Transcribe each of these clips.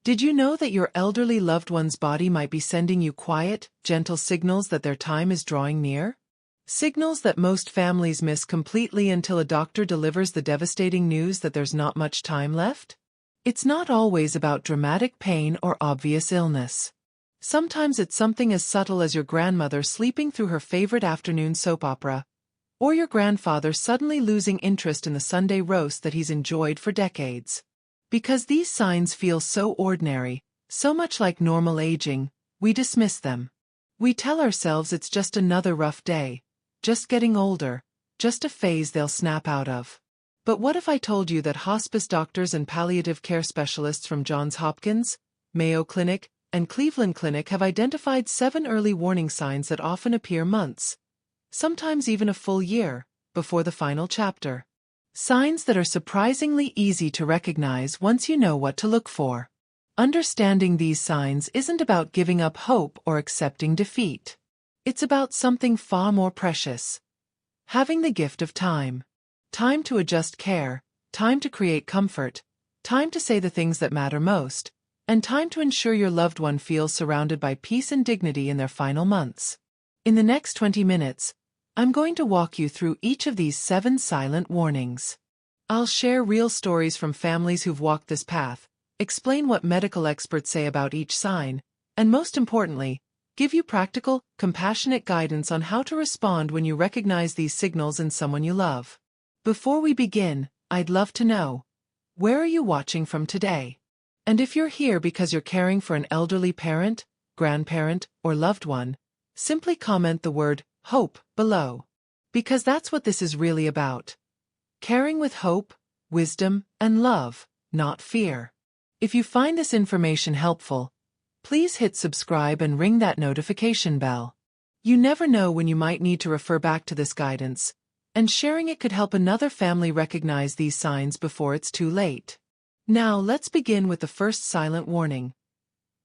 Did you know that your elderly loved one's body might be sending you quiet, gentle signals that their time is drawing near? Signals that most families miss completely until a doctor delivers the devastating news that there's not much time left? It's not always about dramatic pain or obvious illness. Sometimes it's something as subtle as your grandmother sleeping through her favorite afternoon soap opera, or your grandfather suddenly losing interest in the Sunday roast that he's enjoyed for decades. Because these signs feel so ordinary, so much like normal aging, we dismiss them. We tell ourselves it's just another rough day, just getting older, just a phase they'll snap out of. But what if I told you that hospice doctors and palliative care specialists from Johns Hopkins, Mayo Clinic, and Cleveland Clinic have identified 7 early warning signs that often appear months, sometimes even a full year, before the final chapter? Signs that are surprisingly easy to recognize once you know what to look for. Understanding these signs isn't about giving up hope or accepting defeat. It's about something far more precious. Having the gift of time. Time to adjust care, time to create comfort, time to say the things that matter most, and time to ensure your loved one feels surrounded by peace and dignity in their final months. In the next 20 minutes, I'm going to walk you through each of these 7 silent warnings. I'll share real stories from families who've walked this path, explain what medical experts say about each sign, and most importantly, give you practical, compassionate guidance on how to respond when you recognize these signals in someone you love. Before we begin, I'd love to know, where are you watching from today? And if you're here because you're caring for an elderly parent, grandparent, or loved one, simply comment the word hope below. Because that's what this is really about. Caring with hope, wisdom, and love, not fear. If you find this information helpful, please hit subscribe and ring that notification bell. You never know when you might need to refer back to this guidance, and sharing it could help another family recognize these signs before it's too late. Now let's begin with the first silent warning.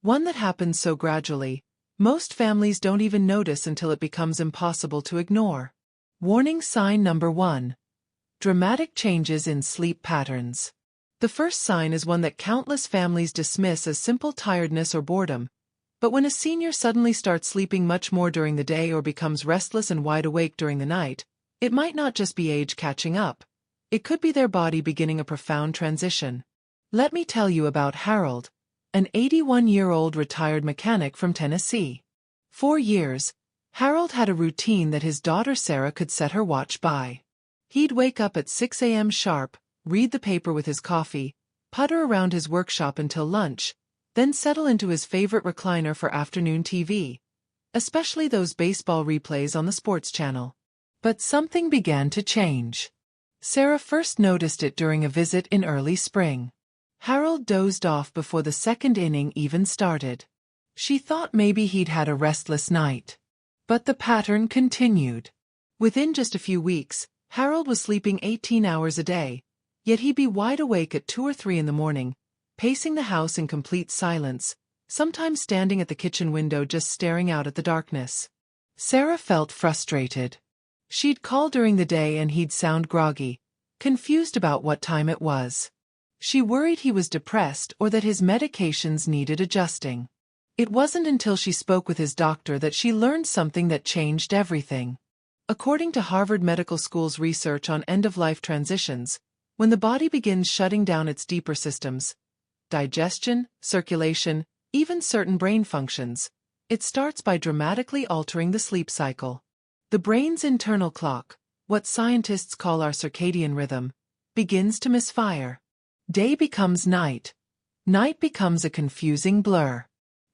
One that happens so gradually, most families don't even notice until it becomes impossible to ignore. Warning sign number 1. Dramatic changes in sleep patterns. The first sign is one that countless families dismiss as simple tiredness or boredom, but when a senior suddenly starts sleeping much more during the day or becomes restless and wide awake during the night, it might not just be age catching up. It could be their body beginning a profound transition. Let me tell you about Harold, an 81-year-old retired mechanic from Tennessee. For years, Harold had a routine that his daughter Sarah could set her watch by. He'd wake up at 6 a.m. sharp, read the paper with his coffee, putter around his workshop until lunch, then settle into his favorite recliner for afternoon TV, especially those baseball replays on the sports channel. But something began to change. Sarah first noticed it during a visit in early spring. Harold dozed off before the second inning even started. She thought maybe he'd had a restless night. But the pattern continued. Within just a few weeks, Harold was sleeping 18 hours a day, yet he'd be wide awake at 2 or 3 in the morning, pacing the house in complete silence, sometimes standing at the kitchen window just staring out at the darkness. Sarah felt frustrated. She'd call during the day and he'd sound groggy, confused about what time it was. She worried he was depressed or that his medications needed adjusting. It wasn't until she spoke with his doctor that she learned something that changed everything. According to Harvard Medical School's research on end-of-life transitions, when the body begins shutting down its deeper systems, digestion, circulation, even certain brain functions, it starts by dramatically altering the sleep cycle. The brain's internal clock, what scientists call our circadian rhythm, begins to misfire. Day becomes night. Night becomes a confusing blur.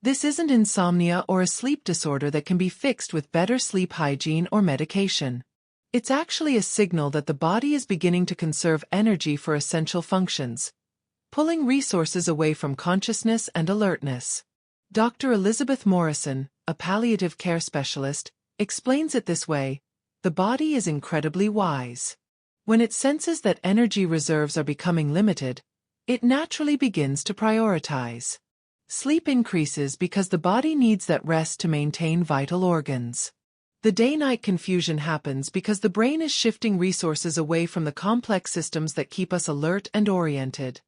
This isn't insomnia or a sleep disorder that can be fixed with better sleep hygiene or medication. It's actually a signal that the body is beginning to conserve energy for essential functions, pulling resources away from consciousness and alertness. Dr. Elizabeth Morrison, a palliative care specialist, explains it this way: the body is incredibly wise. When it senses that energy reserves are becoming limited, it naturally begins to prioritize. Sleep increases because the body needs that rest to maintain vital organs. The day-night confusion happens because the brain is shifting resources away from the complex systems that keep us alert and oriented.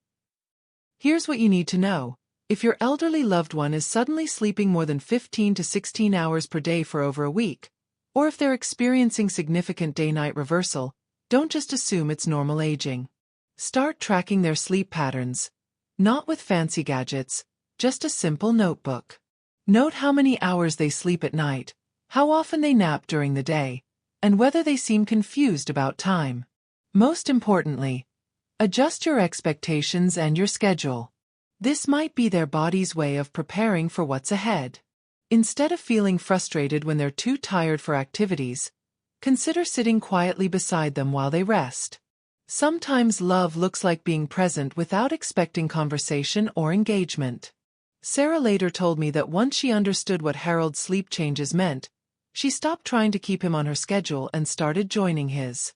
Here's what you need to know. If your elderly loved one is suddenly sleeping more than 15 to 16 hours per day for over a week, or if they're experiencing significant day-night reversal, don't just assume it's normal aging. Start tracking their sleep patterns. Not with fancy gadgets, just a simple notebook. Note how many hours they sleep at night, how often they nap during the day, and whether they seem confused about time. Most importantly, adjust your expectations and your schedule. This might be their body's way of preparing for what's ahead. Instead of feeling frustrated when they're too tired for activities, consider sitting quietly beside them while they rest. Sometimes love looks like being present without expecting conversation or engagement. Sarah later told me that once she understood what Harold's sleep changes meant, she stopped trying to keep him on her schedule and started joining his.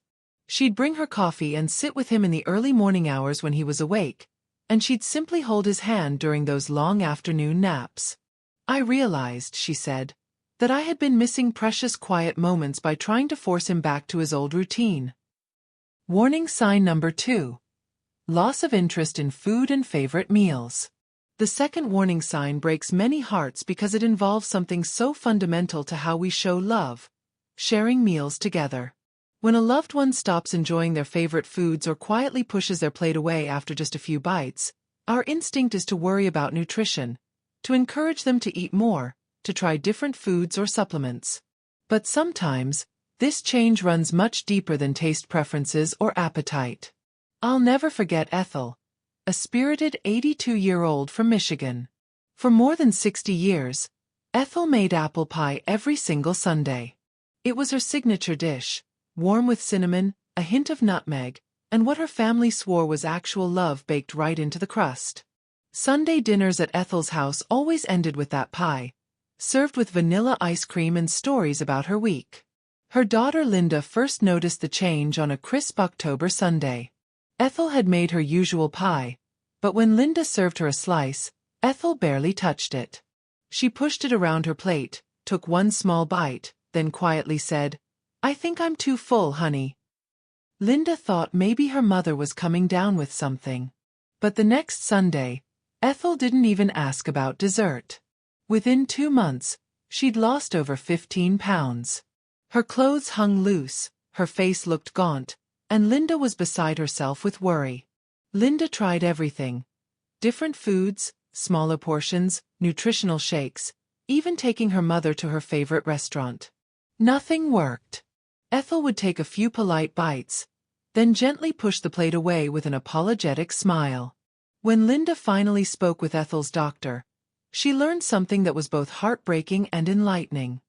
She'd bring her coffee and sit with him in the early morning hours when he was awake, and she'd simply hold his hand during those long afternoon naps. I realized, she said, that I had been missing precious quiet moments by trying to force him back to his old routine. Warning sign number 2. Loss of interest in food and favorite meals. The second warning sign breaks many hearts because it involves something so fundamental to how we show love: sharing meals together. When a loved one stops enjoying their favorite foods or quietly pushes their plate away after just a few bites, our instinct is to worry about nutrition, to encourage them to eat more, to try different foods or supplements. But sometimes, this change runs much deeper than taste preferences or appetite. I'll never forget Ethel, a spirited 82-year-old from Michigan. For more than 60 years, Ethel made apple pie every single Sunday. It was her signature dish, warm with cinnamon, a hint of nutmeg, and what her family swore was actual love baked right into the crust. Sunday dinners at Ethel's house always ended with that pie, served with vanilla ice cream and stories about her week. Her daughter Linda first noticed the change on a crisp October Sunday. Ethel had made her usual pie, but when Linda served her a slice, Ethel barely touched it. She pushed it around her plate, took one small bite, then quietly said, "I think I'm too full, honey." Linda thought maybe her mother was coming down with something. But the next Sunday, Ethel didn't even ask about dessert. Within 2 months, she'd lost over 15 pounds. Her clothes hung loose, her face looked gaunt, and Linda was beside herself with worry. Linda tried everything: different foods, smaller portions, nutritional shakes, even taking her mother to her favorite restaurant. Nothing worked. Ethel would take a few polite bites, then gently push the plate away with an apologetic smile. When Linda finally spoke with Ethel's doctor, she learned something that was both heartbreaking and enlightening.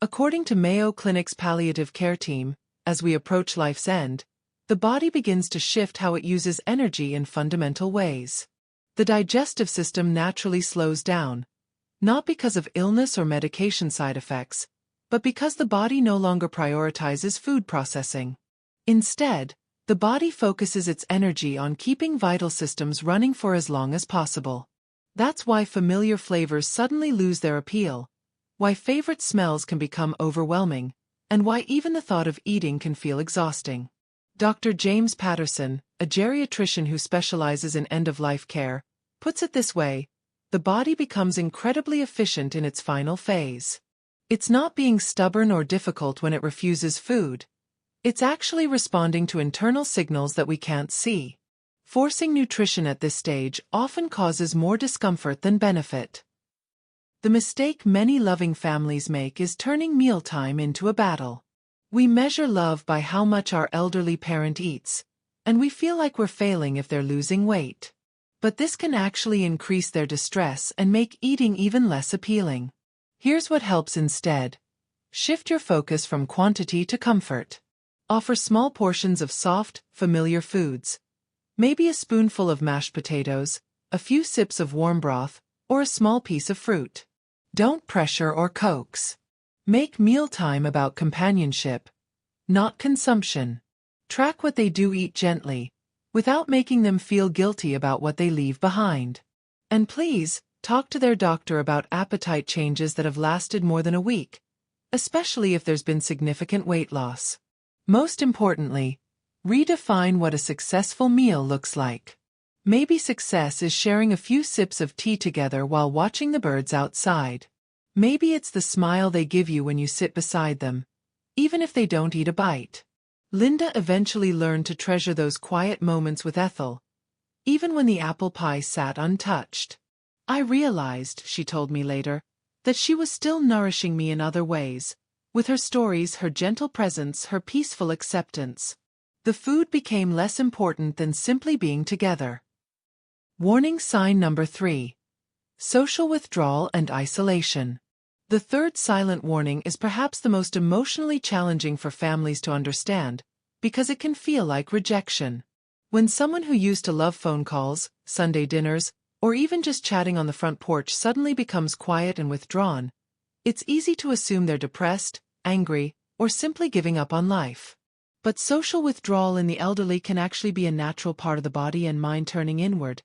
According to Mayo Clinic's palliative care team, as we approach life's end, the body begins to shift how it uses energy in fundamental ways. The digestive system naturally slows down, not because of illness or medication side effects, but because the body no longer prioritizes food processing. Instead, the body focuses its energy on keeping vital systems running for as long as possible. That's why familiar flavors suddenly lose their appeal, why favorite smells can become overwhelming, and why even the thought of eating can feel exhausting. Dr. James Patterson, a geriatrician who specializes in end-of-life care, puts it this way: the body becomes incredibly efficient in its final phase. It's not being stubborn or difficult when it refuses food. It's actually responding to internal signals that we can't see. Forcing nutrition at this stage often causes more discomfort than benefit. The mistake many loving families make is turning mealtime into a battle. We measure love by how much our elderly parent eats, and we feel like we're failing if they're losing weight. But this can actually increase their distress and make eating even less appealing. Here's what helps instead. Shift your focus from quantity to comfort. Offer small portions of soft, familiar foods. Maybe a spoonful of mashed potatoes, a few sips of warm broth, or a small piece of fruit. Don't pressure or coax. Make mealtime about companionship, not consumption. Track what they do eat gently, without making them feel guilty about what they leave behind. And please, talk to their doctor about appetite changes that have lasted more than a week, especially if there's been significant weight loss. Most importantly, redefine what a successful meal looks like. Maybe success is sharing a few sips of tea together while watching the birds outside. Maybe it's the smile they give you when you sit beside them, even if they don't eat a bite. Linda eventually learned to treasure those quiet moments with Ethel, even when the apple pie sat untouched. I realized, she told me later, that she was still nourishing me in other ways, with her stories, her gentle presence, her peaceful acceptance. The food became less important than simply being together. Warning sign number 3. Social withdrawal and isolation. The third silent warning is perhaps the most emotionally challenging for families to understand, because it can feel like rejection. When someone who used to love phone calls, Sunday dinners, or even just chatting on the front porch suddenly becomes quiet and withdrawn, it's easy to assume they're depressed, angry, or simply giving up on life. But social withdrawal in the elderly can actually be a natural part of the body and mind turning inward,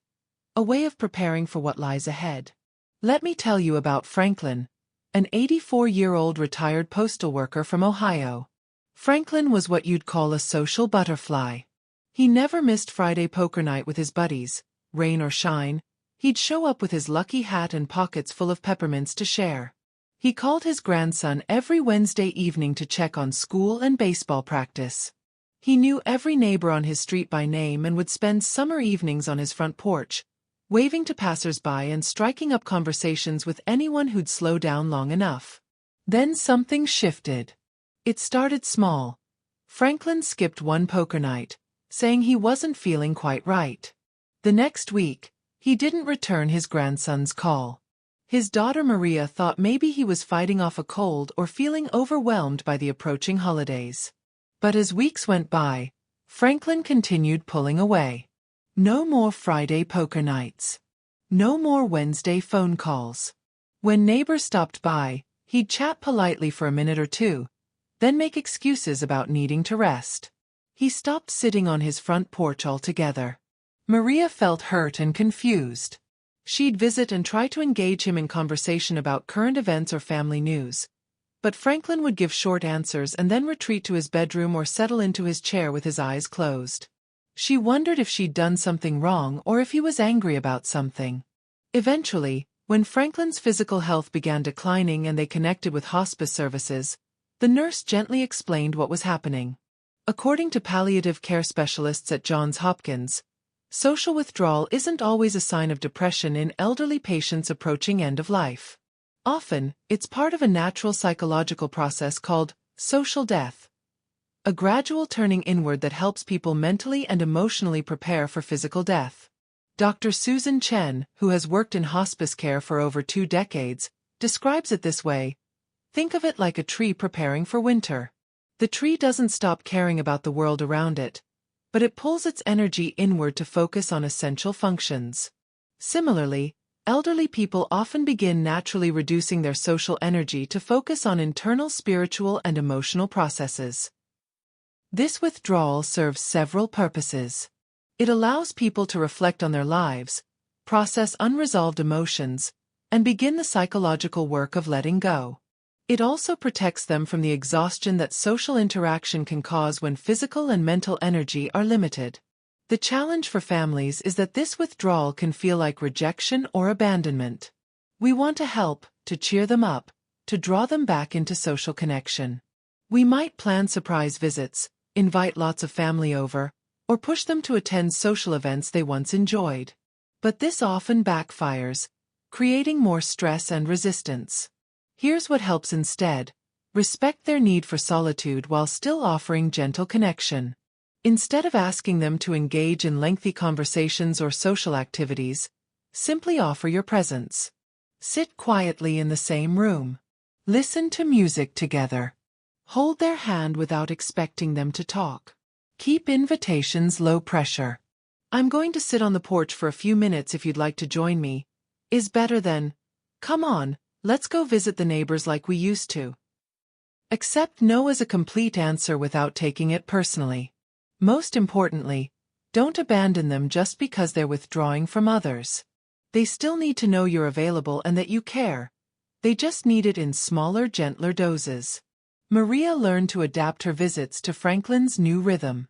a way of preparing for what lies ahead. Let me tell you about Franklin, an 84-year-old retired postal worker from Ohio. Franklin was what you'd call a social butterfly. He never missed Friday poker night with his buddies. Rain or shine, he'd show up with his lucky hat and pockets full of peppermints to share. He called his grandson every Wednesday evening to check on school and baseball practice. He knew every neighbor on his street by name and would spend summer evenings on his front porch, waving to passers-by and striking up conversations with anyone who'd slow down long enough. Then something shifted. It started small. Franklin skipped one poker night, saying he wasn't feeling quite right. The next week, he didn't return his grandson's call. His daughter Maria thought maybe he was fighting off a cold or feeling overwhelmed by the approaching holidays. But as weeks went by, Franklin continued pulling away. No more Friday poker nights. No more Wednesday phone calls. When neighbors stopped by, he'd chat politely for a minute or two, then make excuses about needing to rest. He stopped sitting on his front porch altogether. Maria felt hurt and confused. She'd visit and try to engage him in conversation about current events or family news, but Franklin would give short answers and then retreat to his bedroom or settle into his chair with his eyes closed. She wondered if she'd done something wrong or if he was angry about something. Eventually, when Franklin's physical health began declining and they connected with hospice services, the nurse gently explained what was happening. According to palliative care specialists at Johns Hopkins, social withdrawal isn't always a sign of depression in elderly patients approaching end of life. Often, it's part of a natural psychological process called social death, a gradual turning inward that helps people mentally and emotionally prepare for physical death. Dr. Susan Chen, who has worked in hospice care for over 2 decades, describes it this way: think of it like a tree preparing for winter. The tree doesn't stop caring about the world around it, but it pulls its energy inward to focus on essential functions. Similarly, elderly people often begin naturally reducing their social energy to focus on internal spiritual and emotional processes. This withdrawal serves several purposes. It allows people to reflect on their lives, process unresolved emotions, and begin the psychological work of letting go. It also protects them from the exhaustion that social interaction can cause when physical and mental energy are limited. The challenge for families is that this withdrawal can feel like rejection or abandonment. We want to help, to cheer them up, to draw them back into social connection. We might plan surprise visits, invite lots of family over, or push them to attend social events they once enjoyed. But this often backfires, creating more stress and resistance. Here's what helps instead: respect their need for solitude while still offering gentle connection. Instead of asking them to engage in lengthy conversations or social activities, simply offer your presence. Sit quietly in the same room. Listen to music together. Hold their hand without expecting them to talk. Keep invitations low pressure. "I'm going to sit on the porch for a few minutes if you'd like to join me," is better than, "Come on, let's go visit the neighbors like we used to." Accept no as a complete answer without taking it personally. Most importantly, don't abandon them just because they're withdrawing from others. They still need to know you're available and that you care. They just need it in smaller, gentler doses. Maria learned to adapt her visits to Franklin's new rhythm.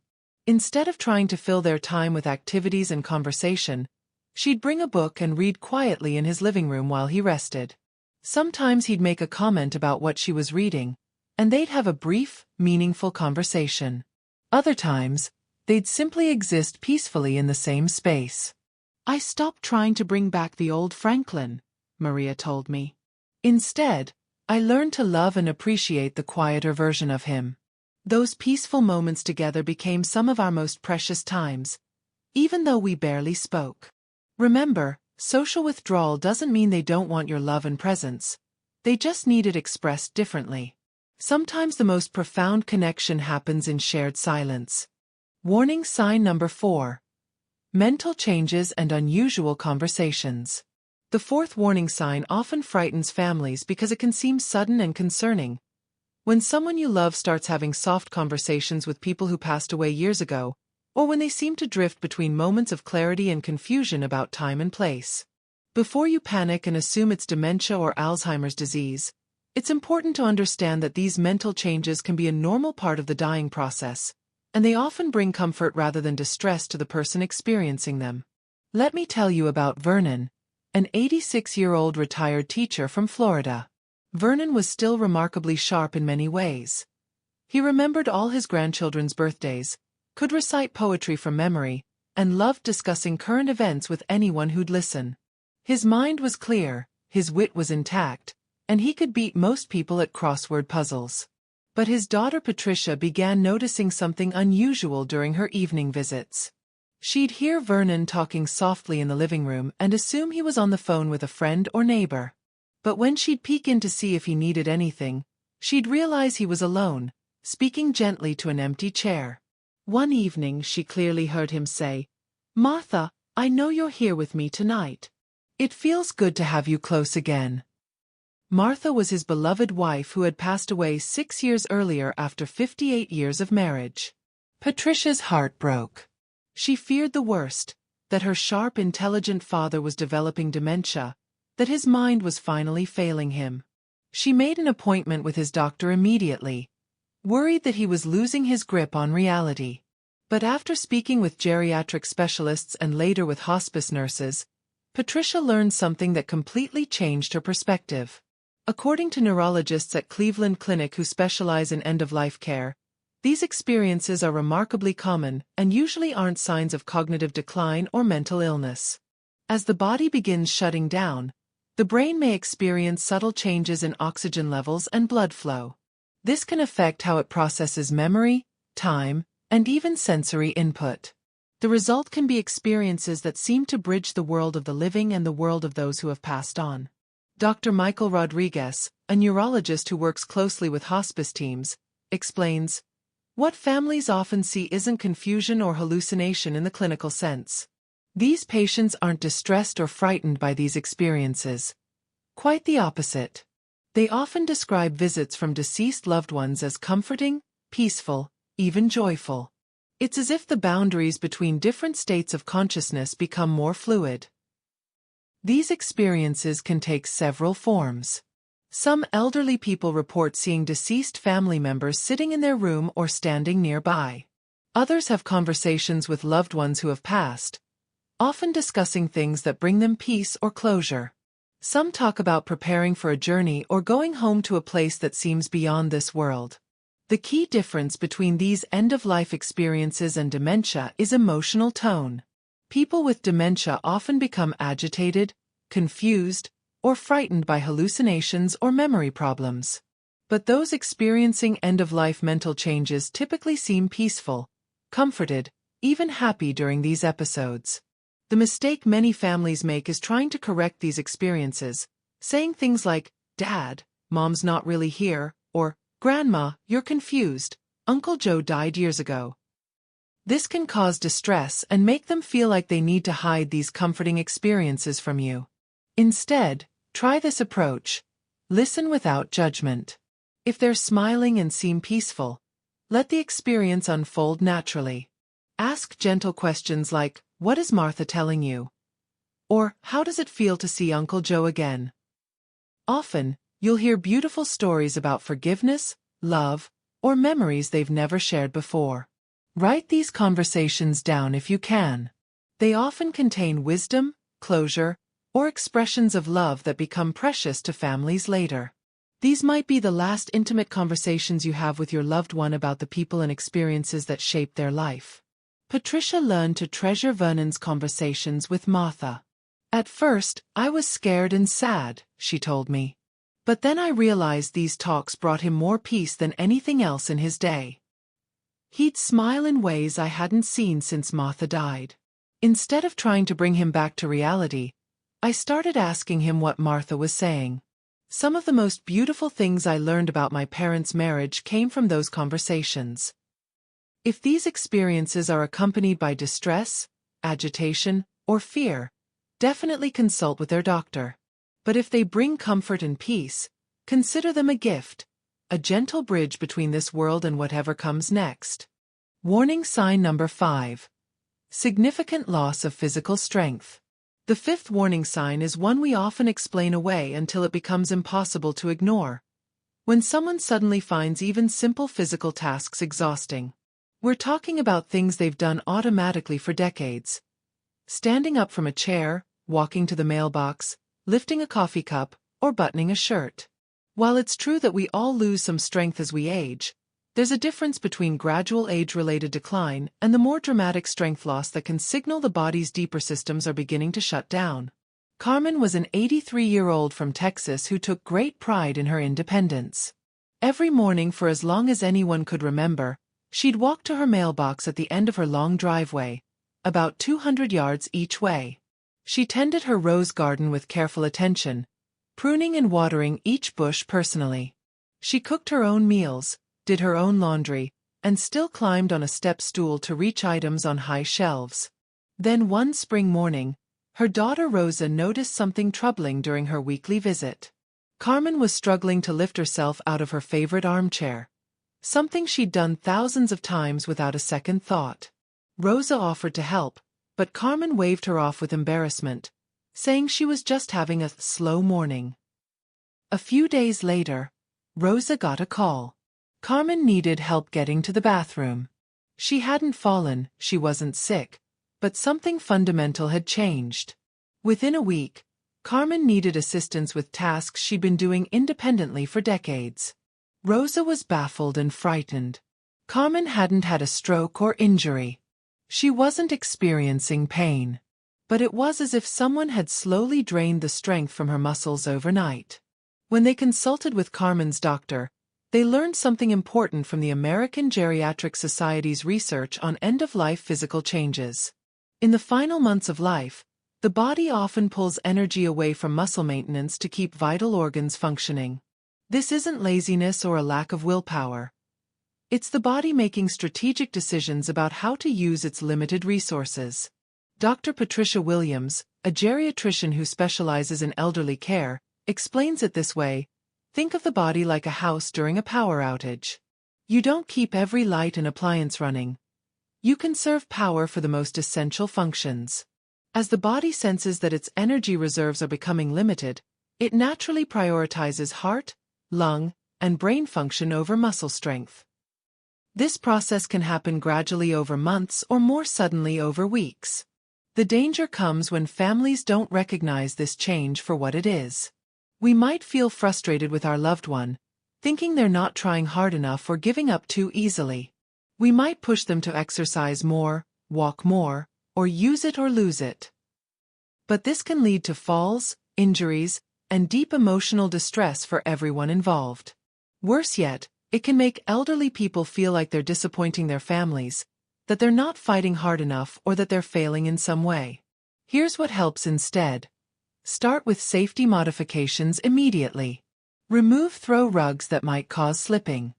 Instead of trying to fill their time with activities and conversation, she'd bring a book and read quietly in his living room while he rested. Sometimes he'd make a comment about what she was reading, and they'd have a brief, meaningful conversation. Other times, they'd simply exist peacefully in the same space. "I stopped trying to bring back the old Franklin," Maria told me. "Instead, I learned to love and appreciate the quieter version of him." Those peaceful moments together became some of our most precious times, even though we barely spoke. Remember, social withdrawal doesn't mean they don't want your love and presence. They just need it expressed differently. Sometimes the most profound connection happens in shared silence. Warning sign number 4. Mental changes and unusual conversations. The fourth warning sign often frightens families because it can seem sudden and concerning. When someone you love starts having soft conversations with people who passed away years ago, or when they seem to drift between moments of clarity and confusion about time and place. Before you panic and assume it's dementia or Alzheimer's disease, it's important to understand that these mental changes can be a normal part of the dying process, and they often bring comfort rather than distress to the person experiencing them. Let me tell you about Vernon, an 86-year-old retired teacher from Florida. Vernon was still remarkably sharp in many ways. He remembered all his grandchildren's birthdays, could recite poetry from memory, and loved discussing current events with anyone who'd listen. His mind was clear, his wit was intact, and he could beat most people at crossword puzzles. But his daughter Patricia began noticing something unusual during her evening visits. She'd hear Vernon talking softly in the living room and assume he was on the phone with a friend or neighbor. But when she'd peek in to see if he needed anything, she'd realize he was alone, speaking gently to an empty chair. One evening she clearly heard him say, "Martha, I know you're here with me tonight. It feels good to have you close again." Martha was his beloved wife who had passed away 6 years earlier after 58 years of marriage. Patricia's heart broke. She feared the worst, that her sharp, intelligent father was developing dementia, that his mind was finally failing him. She made an appointment with his doctor immediately, worried that he was losing his grip on reality. But after speaking with geriatric specialists and later with hospice nurses, Patricia learned something that completely changed her perspective. According to neurologists at Cleveland Clinic who specialize in end-of-life care, these experiences are remarkably common and usually aren't signs of cognitive decline or mental illness. As the body begins shutting down, the brain may experience subtle changes in oxygen levels and blood flow. This can affect how it processes memory, time, and even sensory input. The result can be experiences that seem to bridge the world of the living and the world of those who have passed on. Dr. Michael Rodriguez, a neurologist who works closely with hospice teams, explains, "What families often see isn't confusion or hallucination in the clinical sense. These patients aren't distressed or frightened by these experiences. Quite the opposite. They often describe visits from deceased loved ones as comforting, peaceful, even joyful. It's as if the boundaries between different states of consciousness become more fluid." These experiences can take several forms. Some elderly people report seeing deceased family members sitting in their room or standing nearby. Others have conversations with loved ones who have passed, often discussing things that bring them peace or closure. Some talk about preparing for a journey or going home to a place that seems beyond this world. The key difference between these end-of-life experiences and dementia is emotional tone. People with dementia often become agitated, confused, or frightened by hallucinations or memory problems. But those experiencing end-of-life mental changes typically seem peaceful, comforted, even happy during these episodes. The mistake many families make is trying to correct these experiences, saying things like, "Dad, Mom's not really here," or "Grandma, you're confused, Uncle Joe died years ago." This can cause distress and make them feel like they need to hide these comforting experiences from you. Instead, try this approach. Listen without judgment. If they're smiling and seem peaceful, let the experience unfold naturally. Ask gentle questions like, "What is Martha telling you?" Or, "How does it feel to see Uncle Joe again?" Often, you'll hear beautiful stories about forgiveness, love, or memories they've never shared before. Write these conversations down if you can. They often contain wisdom, closure, or expressions of love that become precious to families later. These might be the last intimate conversations you have with your loved one about the people and experiences that shaped their life. Patricia learned to treasure Vernon's conversations with Martha. "At first, I was scared and sad," she told me. "But then I realized these talks brought him more peace than anything else in his day. He'd smile in ways I hadn't seen since Martha died. Instead of trying to bring him back to reality, I started asking him what Martha was saying. Some of the most beautiful things I learned about my parents' marriage came from those conversations." If these experiences are accompanied by distress, agitation, or fear, definitely consult with their doctor. But if they bring comfort and peace, consider them a gift, a gentle bridge between this world and whatever comes next. Warning sign number 5. Significant loss of physical strength. The fifth warning sign is one we often explain away until it becomes impossible to ignore. When someone suddenly finds even simple physical tasks exhausting. We're talking about things they've done automatically for decades. Standing up from a chair, walking to the mailbox, lifting a coffee cup, or buttoning a shirt. While it's true that we all lose some strength as we age, there's a difference between gradual age-related decline and the more dramatic strength loss that can signal the body's deeper systems are beginning to shut down. Carmen was an 83-year-old from Texas who took great pride in her independence. Every morning for as long as anyone could remember, she'd walk to her mailbox at the end of her long driveway, about 200 yards each way. She tended her rose garden with careful attention, pruning and watering each bush personally. She cooked her own meals, did her own laundry, and still climbed on a step stool to reach items on high shelves. Then one spring morning, her daughter Rosa noticed something troubling during her weekly visit. Carmen was struggling to lift herself out of her favorite armchair, something she'd done thousands of times without a second thought. Rosa offered to help, but Carmen waved her off with embarrassment, saying she was just having a slow morning. A few days later, Rosa got a call. Carmen needed help getting to the bathroom. She hadn't fallen, she wasn't sick, but something fundamental had changed. Within a week, Carmen needed assistance with tasks she'd been doing independently for decades. Rosa was baffled and frightened. Carmen hadn't had a stroke or injury. She wasn't experiencing pain. But it was as if someone had slowly drained the strength from her muscles overnight. When they consulted with Carmen's doctor, they learned something important from the American Geriatric Society's research on end-of-life physical changes. In the final months of life, the body often pulls energy away from muscle maintenance to keep vital organs functioning. This isn't laziness or a lack of willpower. It's the body making strategic decisions about how to use its limited resources. Dr. Patricia Williams, a geriatrician who specializes in elderly care, explains it this way: think of the body like a house during a power outage. You don't keep every light and appliance running. You conserve power for the most essential functions. As the body senses that its energy reserves are becoming limited, it naturally prioritizes heart, lung, and brain function over muscle strength. This process can happen gradually over months or more suddenly over weeks. The danger comes when families don't recognize this change for what it is. We might feel frustrated with our loved one, thinking they're not trying hard enough or giving up too easily. We might push them to exercise more, walk more, or use it or lose it. But this can lead to falls, injuries, and deep emotional distress for everyone involved. Worse yet, it can make elderly people feel like they're disappointing their families, that they're not fighting hard enough or that they're failing in some way. Here's what helps instead. Start with safety modifications immediately. Remove throw rugs that might cause slipping.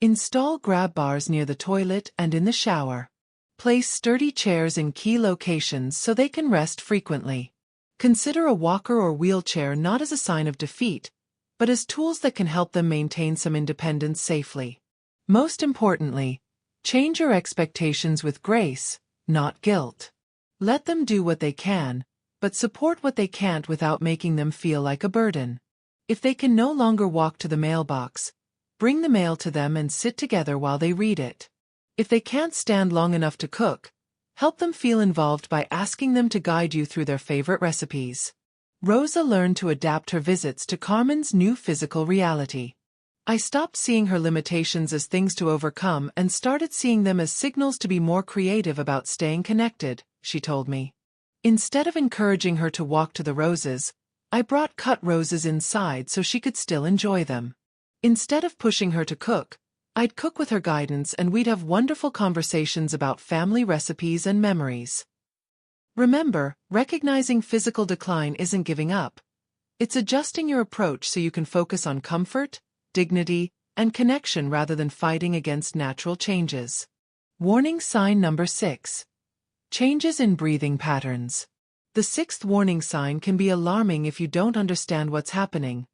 Install grab bars near the toilet and in the shower. Place sturdy chairs in key locations so they can rest frequently. Consider a walker or wheelchair not as a sign of defeat, but as tools that can help them maintain some independence safely. Most importantly, change your expectations with grace, not guilt. Let them do what they can, but support what they can't without making them feel like a burden. If they can no longer walk to the mailbox, bring the mail to them and sit together while they read it. If they can't stand long enough to cook, help them feel involved by asking them to guide you through their favorite recipes. Rosa learned to adapt her visits to Carmen's new physical reality. I stopped seeing her limitations as things to overcome and started seeing them as signals to be more creative about staying connected, she told me. Instead of encouraging her to walk to the roses, I brought cut roses inside so she could still enjoy them. Instead of pushing her to cook, I'd cook with her guidance and we'd have wonderful conversations about family recipes and memories. Remember, recognizing physical decline isn't giving up. It's adjusting your approach so you can focus on comfort, dignity, and connection rather than fighting against natural changes. Warning sign number 6. Changes in breathing patterns. The 6th warning sign can be alarming if you don't understand what's happening.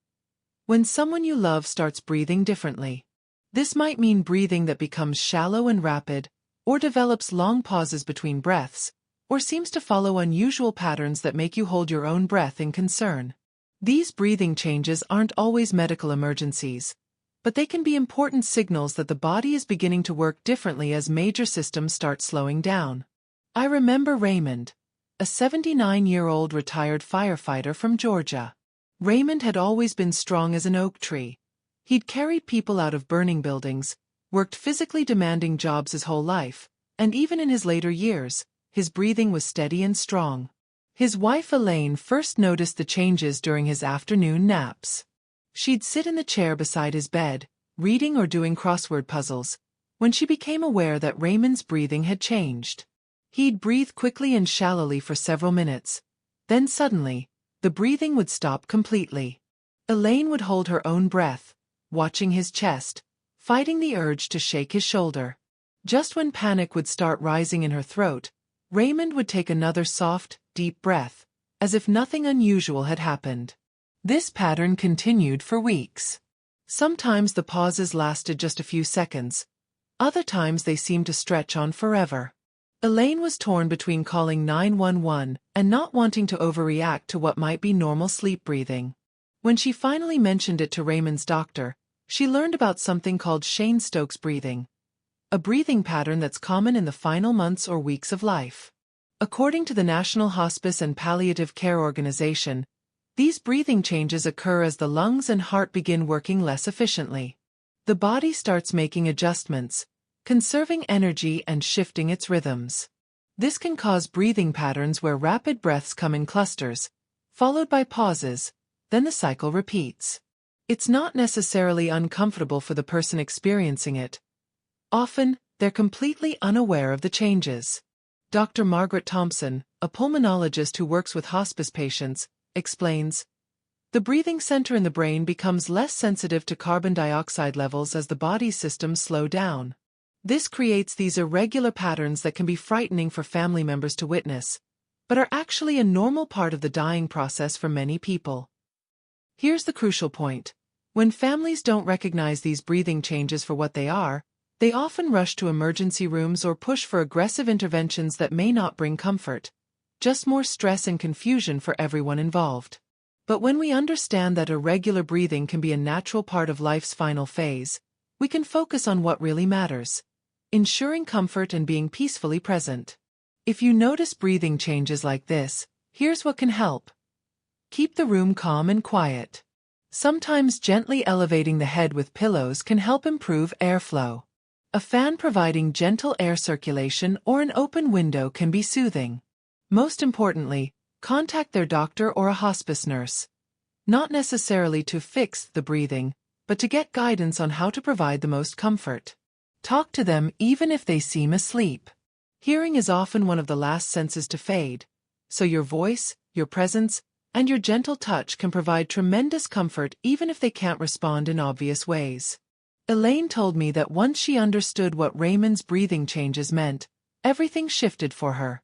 When someone you love starts breathing differently. This might mean breathing that becomes shallow and rapid, or develops long pauses between breaths, or seems to follow unusual patterns that make you hold your own breath in concern. These breathing changes aren't always medical emergencies, but they can be important signals that the body is beginning to work differently as major systems start slowing down. I remember Raymond, a 79-year-old retired firefighter from Georgia. Raymond had always been strong as an oak tree. He'd carried people out of burning buildings, worked physically demanding jobs his whole life, and even in his later years, his breathing was steady and strong. His wife Elaine first noticed the changes during his afternoon naps. She'd sit in the chair beside his bed, reading or doing crossword puzzles, when she became aware that Raymond's breathing had changed. He'd breathe quickly and shallowly for several minutes. Then suddenly, the breathing would stop completely. Elaine would hold her own breath, watching his chest, fighting the urge to shake his shoulder. Just when panic would start rising in her throat, Raymond would take another soft, deep breath, as if nothing unusual had happened. This pattern continued for weeks. Sometimes the pauses lasted just a few seconds. Other times they seemed to stretch on forever. Elaine was torn between calling 911 and not wanting to overreact to what might be normal sleep breathing. When she finally mentioned it to Raymond's doctor, she learned about something called Cheyne-Stokes breathing, a breathing pattern that's common in the final months or weeks of life. According to the National Hospice and Palliative Care Organization, these breathing changes occur as the lungs and heart begin working less efficiently. The body starts making adjustments, conserving energy and shifting its rhythms. This can cause breathing patterns where rapid breaths come in clusters, followed by pauses, then the cycle repeats. It's not necessarily uncomfortable for the person experiencing it. Often, they're completely unaware of the changes. Dr. Margaret Thompson, a pulmonologist who works with hospice patients, explains, the breathing center in the brain becomes less sensitive to carbon dioxide levels as the body's systems slow down. This creates these irregular patterns that can be frightening for family members to witness, but are actually a normal part of the dying process for many people. Here's the crucial point. When families don't recognize these breathing changes for what they are, they often rush to emergency rooms or push for aggressive interventions that may not bring comfort, just more stress and confusion for everyone involved. But when we understand that irregular breathing can be a natural part of life's final phase, we can focus on what really matters, ensuring comfort and being peacefully present. If you notice breathing changes like this, here's what can help. Keep the room calm and quiet. Sometimes gently elevating the head with pillows can help improve airflow. A fan providing gentle air circulation or an open window can be soothing. Most importantly, contact their doctor or a hospice nurse. Not necessarily to fix the breathing, but to get guidance on how to provide the most comfort. Talk to them even if they seem asleep. Hearing is often one of the last senses to fade, so your voice, your presence, and your gentle touch can provide tremendous comfort even if they can't respond in obvious ways. Elaine told me that once she understood what Raymond's breathing changes meant, everything shifted for her.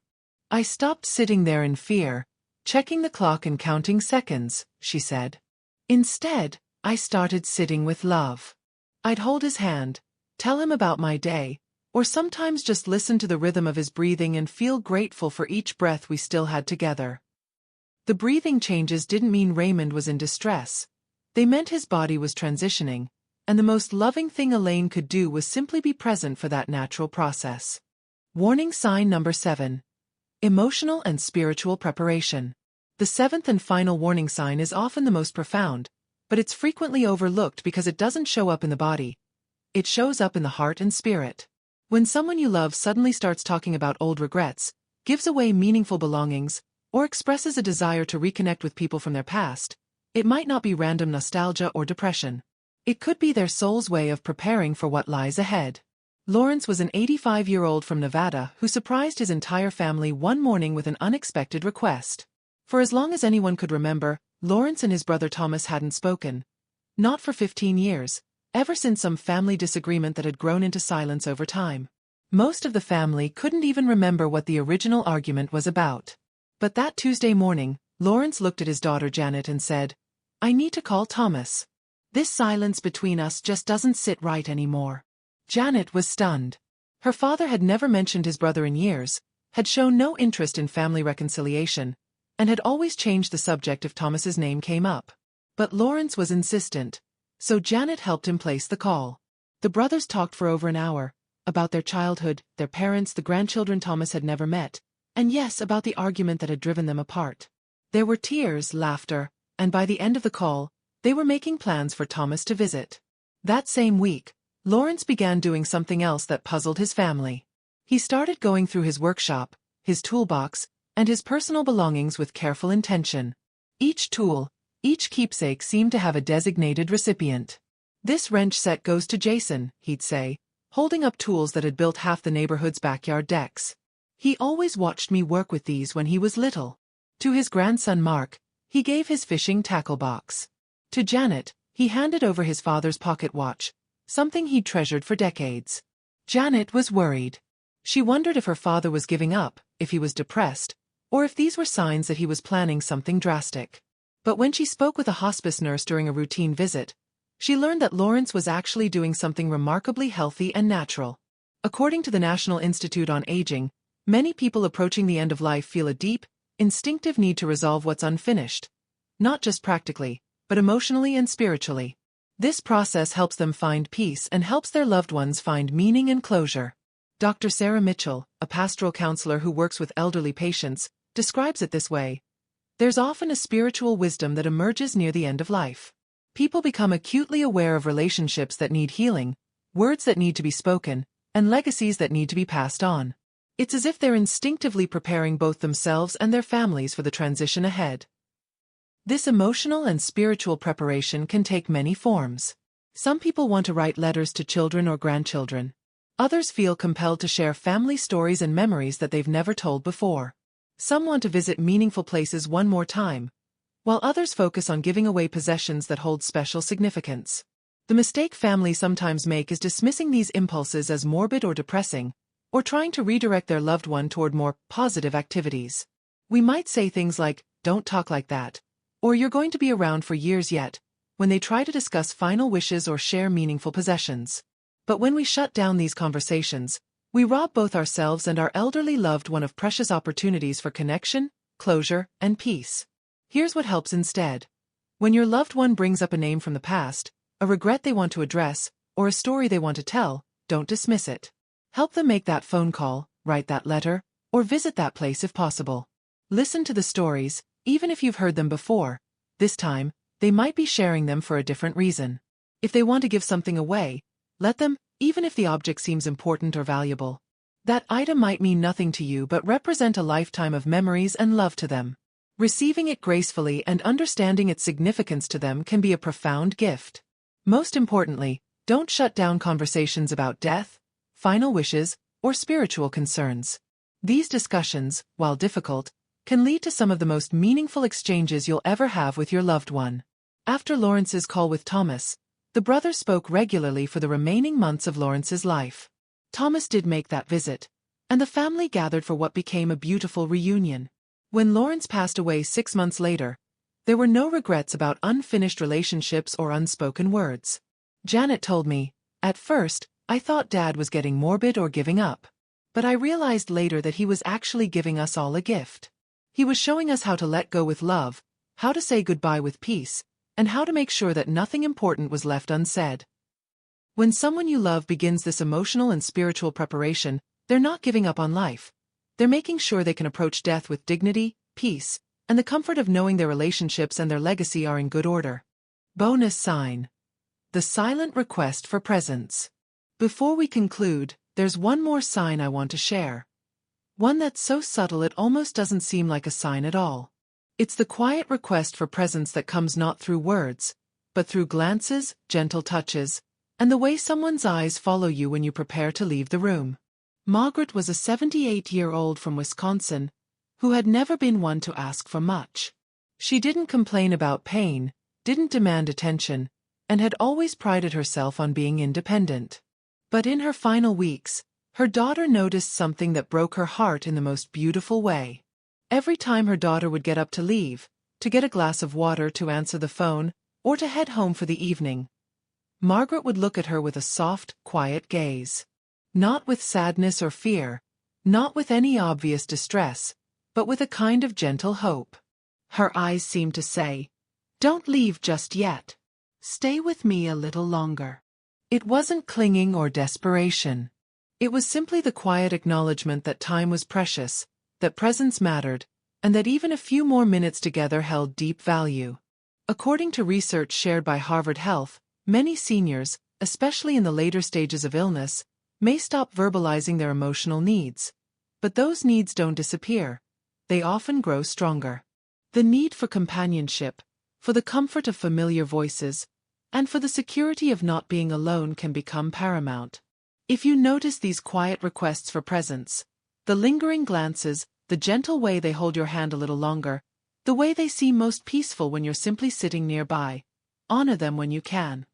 I stopped sitting there in fear, checking the clock and counting seconds, she said. Instead, I started sitting with love. I'd hold his hand, tell him about my day, or sometimes just listen to the rhythm of his breathing and feel grateful for each breath we still had together. The breathing changes didn't mean Raymond was in distress. They meant his body was transitioning, and the most loving thing Elaine could do was simply be present for that natural process. Warning sign number 7. Emotional and spiritual preparation. The 7th and final warning sign is often the most profound, but it's frequently overlooked because it doesn't show up in the body. It shows up in the heart and spirit. When someone you love suddenly starts talking about old regrets, gives away meaningful belongings, or expresses a desire to reconnect with people from their past, it might not be random nostalgia or depression. It could be their soul's way of preparing for what lies ahead. Lawrence was an 85-year-old from Nevada who surprised his entire family one morning with an unexpected request. For as long as anyone could remember, Lawrence and his brother Thomas hadn't spoken. Not for 15 years, ever since some family disagreement that had grown into silence over time. Most of the family couldn't even remember what the original argument was about. But that Tuesday morning, Lawrence looked at his daughter Janet and said, "I need to call Thomas. This silence between us just doesn't sit right anymore." Janet was stunned. Her father had never mentioned his brother in years, had shown no interest in family reconciliation, and had always changed the subject if Thomas's name came up. But Lawrence was insistent, so Janet helped him place the call. The brothers talked for over an hour, about their childhood, their parents, the grandchildren Thomas had never met, and yes, about the argument that had driven them apart. There were tears, laughter, and by the end of the call, they were making plans for Thomas to visit. That same week, Lawrence began doing something else that puzzled his family. He started going through his workshop, his toolbox, and his personal belongings with careful intention. Each tool, each keepsake seemed to have a designated recipient. "This wrench set goes to Jason," he'd say, holding up tools that had built half the neighborhood's backyard decks. "He always watched me work with these when he was little." To his grandson Mark, he gave his fishing tackle box. To Janet, he handed over his father's pocket watch, something he'd treasured for decades. Janet was worried. She wondered if her father was giving up, if he was depressed, or if these were signs that he was planning something drastic. But when she spoke with a hospice nurse during a routine visit, she learned that Lawrence was actually doing something remarkably healthy and natural. According to the National Institute on Aging, many people approaching the end of life feel a deep, instinctive need to resolve what's unfinished. Not just practically, but emotionally and spiritually. This process helps them find peace and helps their loved ones find meaning and closure. Dr. Sarah Mitchell, a pastoral counselor who works with elderly patients, describes it this way. There's often a spiritual wisdom that emerges near the end of life. People become acutely aware of relationships that need healing, words that need to be spoken, and legacies that need to be passed on. It's as if they're instinctively preparing both themselves and their families for the transition ahead. This emotional and spiritual preparation can take many forms. Some people want to write letters to children or grandchildren. Others feel compelled to share family stories and memories that they've never told before. Some want to visit meaningful places one more time, while others focus on giving away possessions that hold special significance. The mistake families sometimes make is dismissing these impulses as morbid or depressing, or trying to redirect their loved one toward more positive activities. We might say things like, "Don't talk like that," or "You're going to be around for years yet," when they try to discuss final wishes or share meaningful possessions. But when we shut down these conversations, we rob both ourselves and our elderly loved one of precious opportunities for connection, closure, and peace. Here's what helps instead. When your loved one brings up a name from the past, a regret they want to address, or a story they want to tell, don't dismiss it. Help them make that phone call, write that letter, or visit that place if possible. Listen to the stories, even if you've heard them before. This time, they might be sharing them for a different reason. If they want to give something away, let them, even if the object seems important or valuable. That item might mean nothing to you but represent a lifetime of memories and love to them. Receiving it gracefully and understanding its significance to them can be a profound gift. Most importantly, don't shut down conversations about death, final wishes, or spiritual concerns. These discussions, while difficult, can lead to some of the most meaningful exchanges you'll ever have with your loved one. After Lawrence's call with Thomas, the brothers spoke regularly for the remaining months of Lawrence's life. Thomas did make that visit, and the family gathered for what became a beautiful reunion. When Lawrence passed away 6 months later, there were no regrets about unfinished relationships or unspoken words. Janet told me, "At first, I thought Dad was getting morbid or giving up. But I realized later that he was actually giving us all a gift. He was showing us how to let go with love, how to say goodbye with peace, and how to make sure that nothing important was left unsaid." When someone you love begins this emotional and spiritual preparation, they're not giving up on life. They're making sure they can approach death with dignity, peace, and the comfort of knowing their relationships and their legacy are in good order. Bonus sign. The silent request for presence. Before we conclude, there's one more sign I want to share. One that's so subtle it almost doesn't seem like a sign at all. It's the quiet request for presence that comes not through words, but through glances, gentle touches, and the way someone's eyes follow you when you prepare to leave the room. Margaret was a 78-year-old from Wisconsin who had never been one to ask for much. She didn't complain about pain, didn't demand attention, and had always prided herself on being independent. But in her final weeks, her daughter noticed something that broke her heart in the most beautiful way. Every time her daughter would get up to leave, to get a glass of water, to answer the phone, or to head home for the evening, Margaret would look at her with a soft, quiet gaze. Not with sadness or fear, not with any obvious distress, but with a kind of gentle hope. Her eyes seemed to say, "Don't leave just yet. Stay with me a little longer." It wasn't clinging or desperation. It was simply the quiet acknowledgement that time was precious, that presence mattered, and that even a few more minutes together held deep value. According to research shared by Harvard Health, many seniors, especially in the later stages of illness, may stop verbalizing their emotional needs. But those needs don't disappear. They often grow stronger. The need for companionship, for the comfort of familiar voices, and for the security of not being alone can become paramount. If you notice these quiet requests for presence, the lingering glances, the gentle way they hold your hand a little longer, the way they seem most peaceful when you're simply sitting nearby, honor them when you can.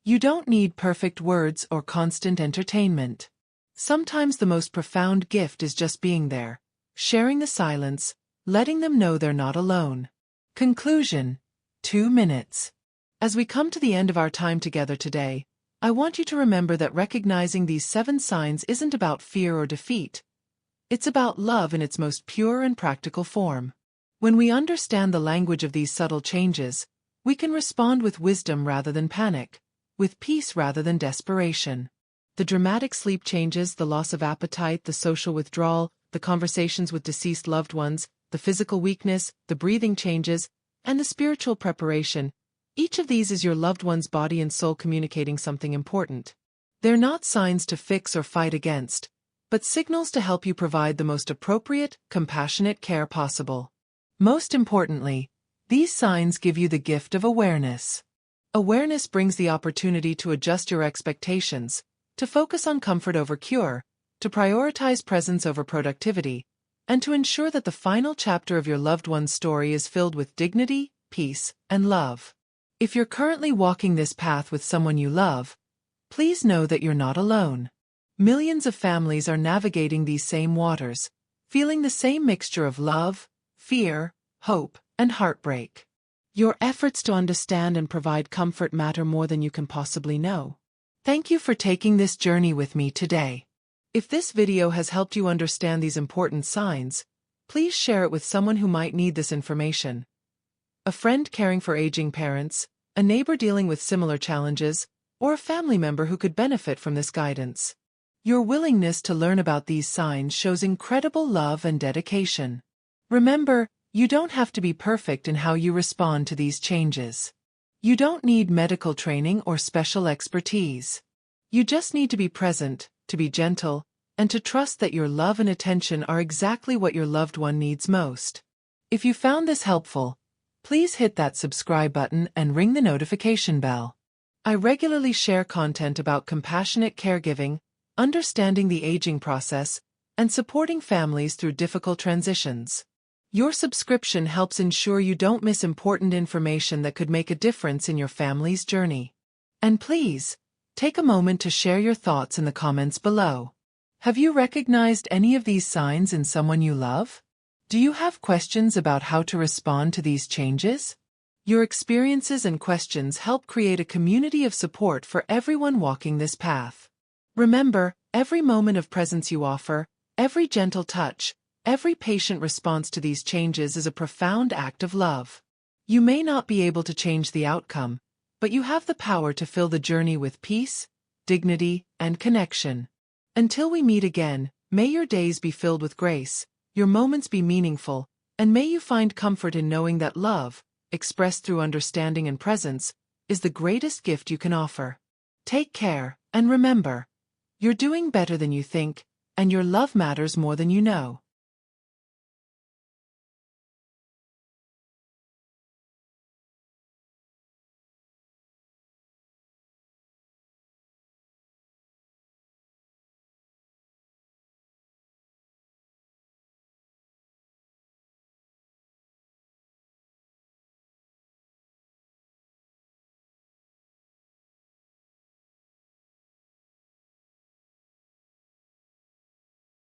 You don't need perfect words or constant entertainment. Sometimes the most profound gift is just being there, sharing the silence, letting them know they're not alone. Conclusion. 2 minutes. As we come to the end of our time together today, I want you to remember that recognizing these 7 signs isn't about fear or defeat. It's about love in its most pure and practical form. When we understand the language of these subtle changes, we can respond with wisdom rather than panic, with peace rather than desperation. The dramatic sleep changes, the loss of appetite, the social withdrawal, the conversations with deceased loved ones, the physical weakness, the breathing changes, and the spiritual preparation, each of these is your loved one's body and soul communicating something important. They're not signs to fix or fight against, but signals to help you provide the most appropriate, compassionate care possible. Most importantly, these signs give you the gift of awareness. Awareness brings the opportunity to adjust your expectations, to focus on comfort over cure, to prioritize presence over productivity, and to ensure that the final chapter of your loved one's story is filled with dignity, peace, and love. If you're currently walking this path with someone you love, please know that you're not alone. Millions of families are navigating these same waters, feeling the same mixture of love, fear, hope, and heartbreak. Your efforts to understand and provide comfort matter more than you can possibly know. Thank you for taking this journey with me today. If this video has helped you understand these important signs, please share it with someone who might need this information. A friend caring for aging parents, a neighbor dealing with similar challenges, or a family member who could benefit from this guidance. Your willingness to learn about these signs shows incredible love and dedication. Remember, you don't have to be perfect in how you respond to these changes. You don't need medical training or special expertise. You just need to be present, to be gentle, and to trust that your love and attention are exactly what your loved one needs most. If you found this helpful, please hit that subscribe button and ring the notification bell. I regularly share content about compassionate caregiving, understanding the aging process, and supporting families through difficult transitions. Your subscription helps ensure you don't miss important information that could make a difference in your family's journey. And please, take a moment to share your thoughts in the comments below. Have you recognized any of these signs in someone you love? Do you have questions about how to respond to these changes? Your experiences and questions help create a community of support for everyone walking this path. Remember, every moment of presence you offer, every gentle touch, every patient response to these changes is a profound act of love. You may not be able to change the outcome, but you have the power to fill the journey with peace, dignity, and connection. Until we meet again, may your days be filled with grace, your moments be meaningful, and may you find comfort in knowing that love, expressed through understanding and presence, is the greatest gift you can offer. Take care, and remember, you're doing better than you think, and your love matters more than you know.